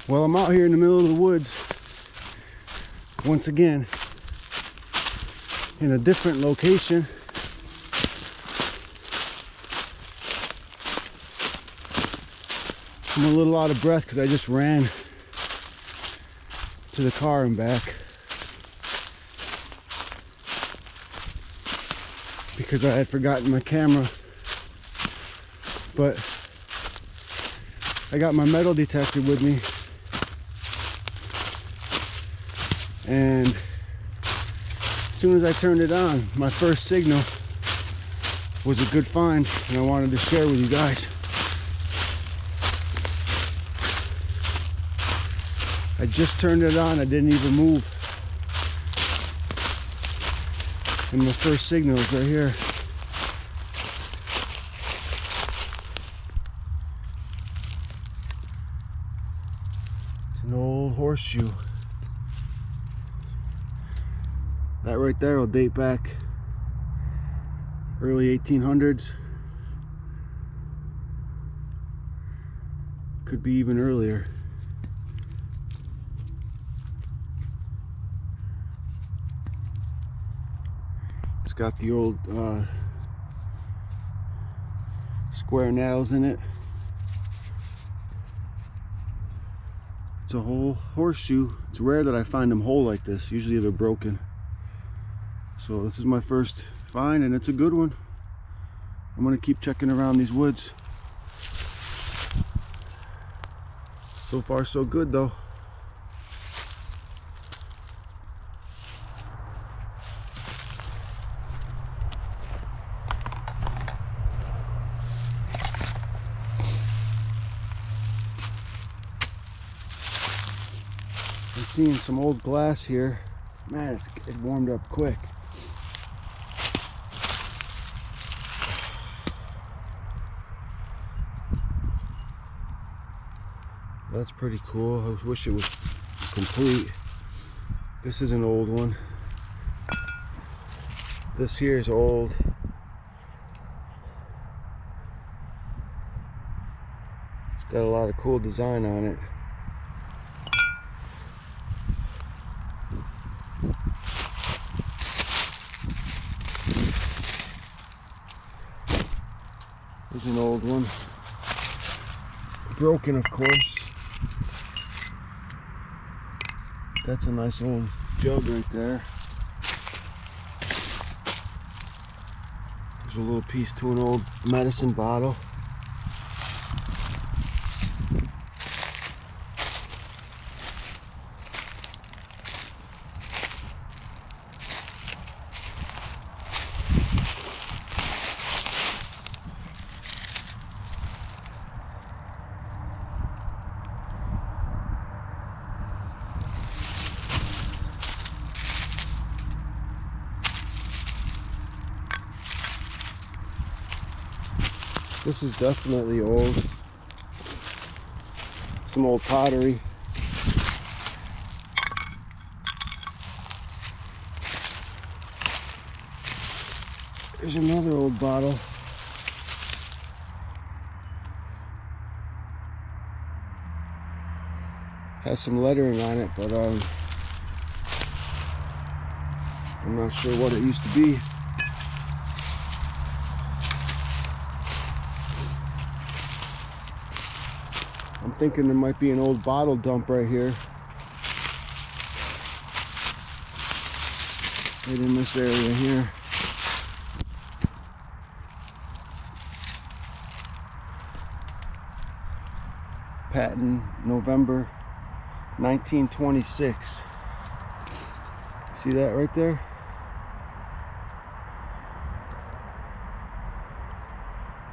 Well, I'm out here in the middle of the woods once again in a different location. I'm a little out of breath because I just ran to the car and back because I had forgotten my camera, but I got my metal detector with me, and as soon as I turned it on, my first signal was a good find, and I wanted to share with you guys. I just turned it on, I didn't even move, and my first signal is right here. It's an old horseshoe. That right there will date back early 1800s. Could be even earlier. It's got the old square nails in it. It's a whole horseshoe. It's rare that I find them whole like this. Usually they're broken. So this is my first find, and it's a good one. I'm gonna keep checking around these woods. So far so good though. I'm seeing some old glass here. Man, it warmed up quick. That's pretty cool. I wish it was complete. This is an old one. This here is old. It's got a lot of cool design on it. There's an old one. Broken, of course. That's a nice old jug right there. There's a little piece to an old medicine bottle. This is definitely old. Some old pottery. There's another old bottle. Has some lettering on it, but I'm not sure what it used to be. I'm thinking there might be an old bottle dump right here. Right in this area here. Patent November 1926. See that right there?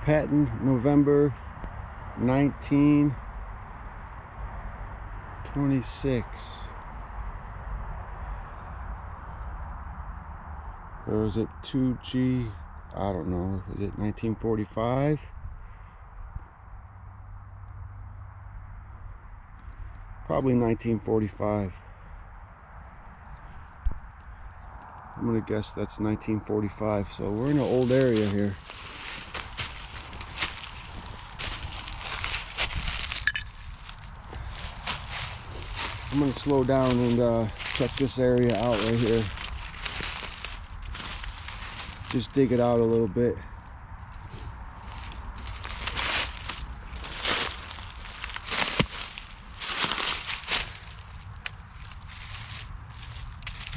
Patent November 1926. Or is it 2G? I don't know. Is it 1945? Probably 1945. I'm gonna guess that's 1945. So we're in an old area here. I'm gonna slow down and check this area out right here. Just dig it out a little bit.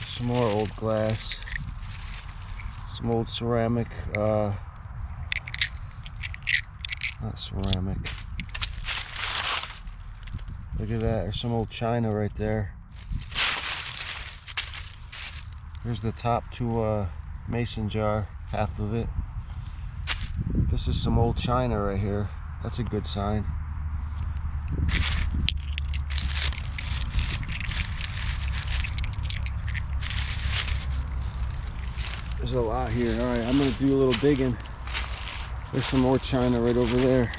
Some more old glass, some old ceramic, not ceramic. Look at that, there's some old china right there. Here's the top to a mason jar, half of it. This is some old china right here. That's a good sign. There's a lot here. All right, I'm gonna do a little digging. There's some more china right over there.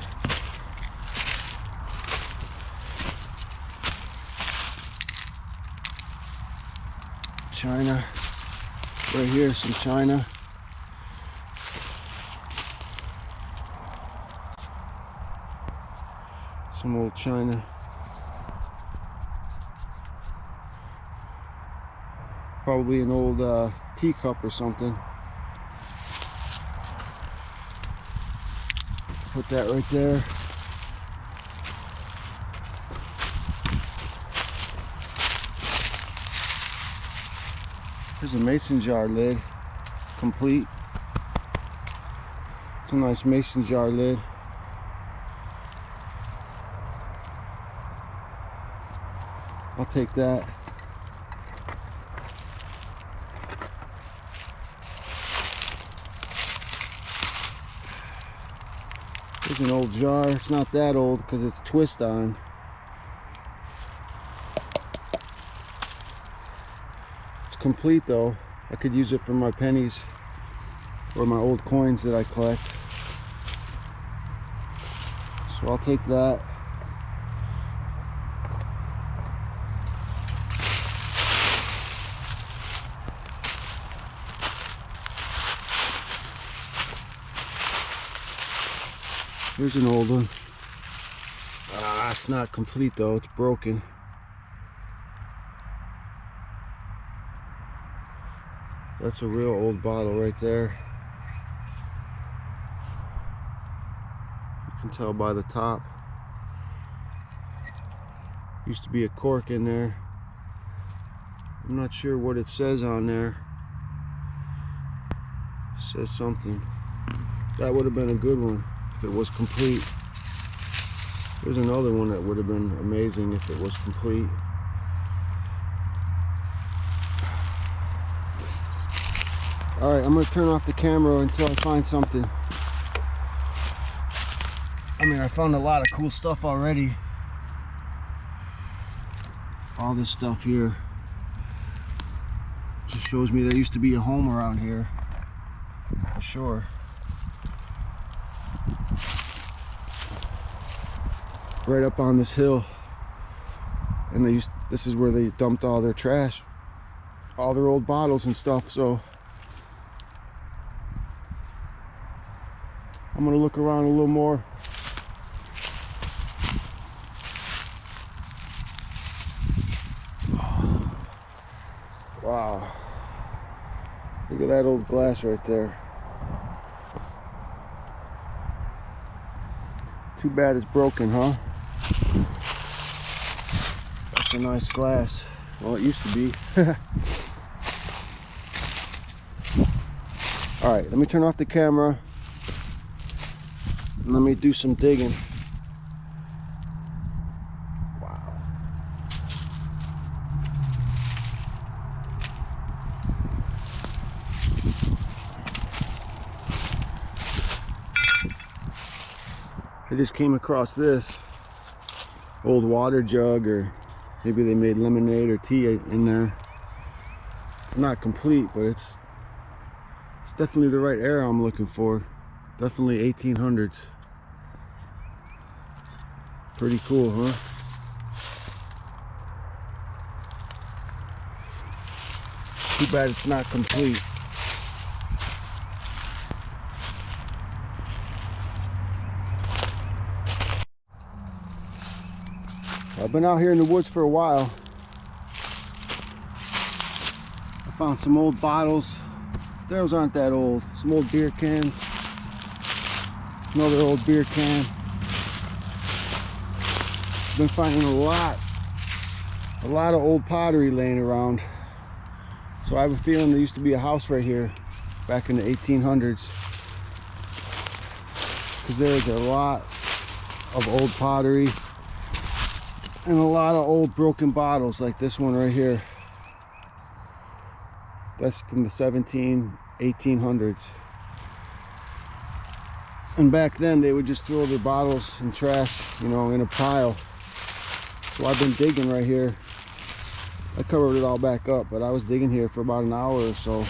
China. Right here, some china. Some old china. Probably an old teacup or something. Put that right there. There's a mason jar lid, complete. It's a nice mason jar lid. I'll take that. There's an old jar. It's not that old because it's twist on. It's complete though. I could use it for my pennies or my old coins that I collect. So I'll take that. Here's an old one. It's not complete though, it's broken. That's a real old bottle right there. You can tell by the top. Used to be a cork in there. I'm not sure what it says on there. It says something. That would have been a good one if it was complete. There's another one that would have been amazing if it was complete. All right, I'm gonna turn off the camera until I find something. I mean, I found a lot of cool stuff already. All this stuff here just shows me there used to be a home around here, for sure. Right up on this hill, and this is where they dumped all their trash, all their old bottles and stuff. So I'm gonna look around a little more. Wow, look at that old glass right there. Too bad it's broken, huh? That's a nice glass. Well, it used to be. All right, let me turn off the camera. And let me do some digging. Wow. I just came across this old water jug, or maybe they made lemonade or tea in there. It's not complete, but it's definitely the right era I'm looking for. Definitely 1800s. Pretty cool, huh? Too bad it's not complete. I've been out here in the woods for a while. Found some old bottles. Those aren't that old. Some old beer cans. Another old beer can. Been finding a lot of old pottery laying around. So I have a feeling there used to be a house right here back in the 1800s, because there's a lot of old pottery and a lot of old broken bottles like this one right here. That's from the 1800s. And back then they would just throw their bottles in trash, you know, in a pile. So I've been digging right here. I covered it all back up, but I was digging here for about an hour or so,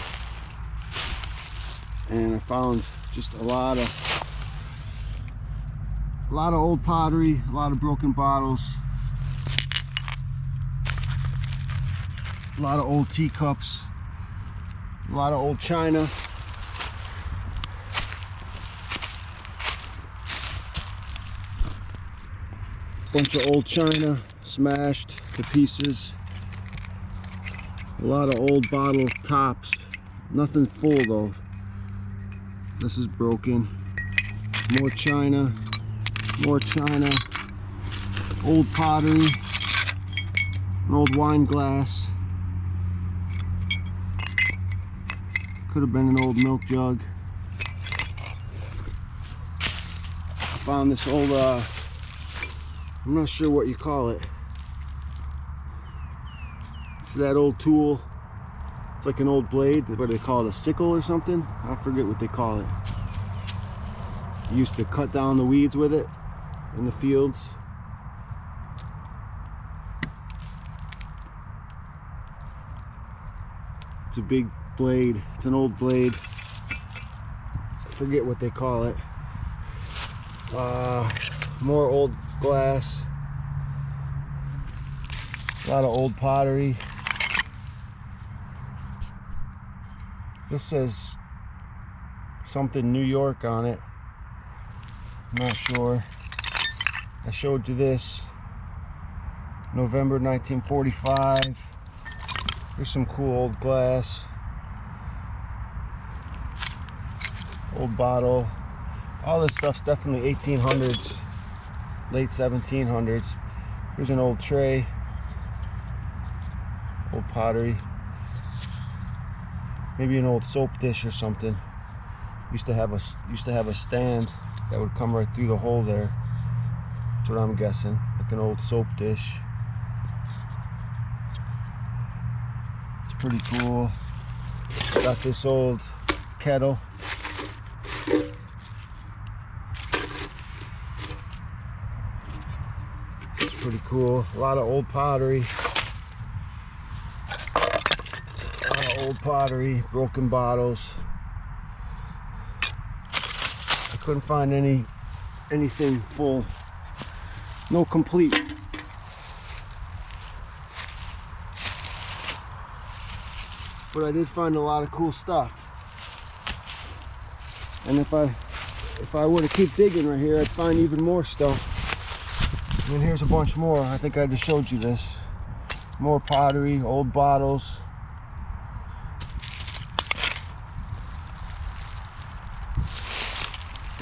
and I found just a lot of old pottery, a lot of broken bottles, a lot of old teacups, a lot of old china. Bunch of old china smashed to pieces. A lot of old bottle tops. Nothing full though. This is broken. More china. More china. Old pottery. An old wine glass. Could have been an old milk jug. I found this old, I'm not sure what you call it. It's that old tool. It's like an old blade. What do they call it? A sickle or something? I forget what they call it. You used to cut down the weeds with it in the fields. It's a big blade. It's an old blade. I forget what they call it. More old glass. A lot of old pottery. This says something New York on it. I'm not sure. I showed you this. November 1945. Here's some cool old glass. Old bottle. All this stuff's definitely 1800s, late 1700s. Here's an old tray. Old pottery. Maybe an old soap dish or something. Used to have a stand that would come right through the hole there. That's what I'm guessing. Like an old soap dish. It's pretty cool. Got this old kettle. It's pretty cool. A lot of old pottery. Old pottery, broken bottles. I couldn't find anything full. No complete. But I did find a lot of cool stuff. And if I were to keep digging right here, I'd find even more stuff. And here's a bunch more. I think I just showed you this. More pottery, old bottles.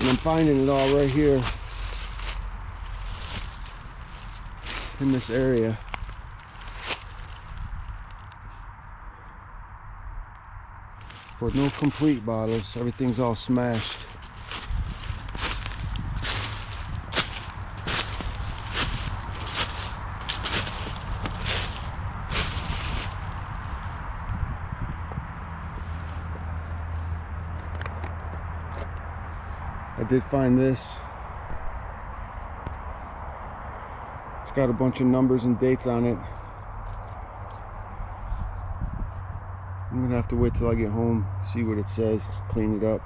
And I'm finding it all right here in this area. But no complete bottles, everything's all smashed. I did find this. It's got a bunch of numbers and dates on it. I'm gonna have to wait till I get home, see what it says, clean it up.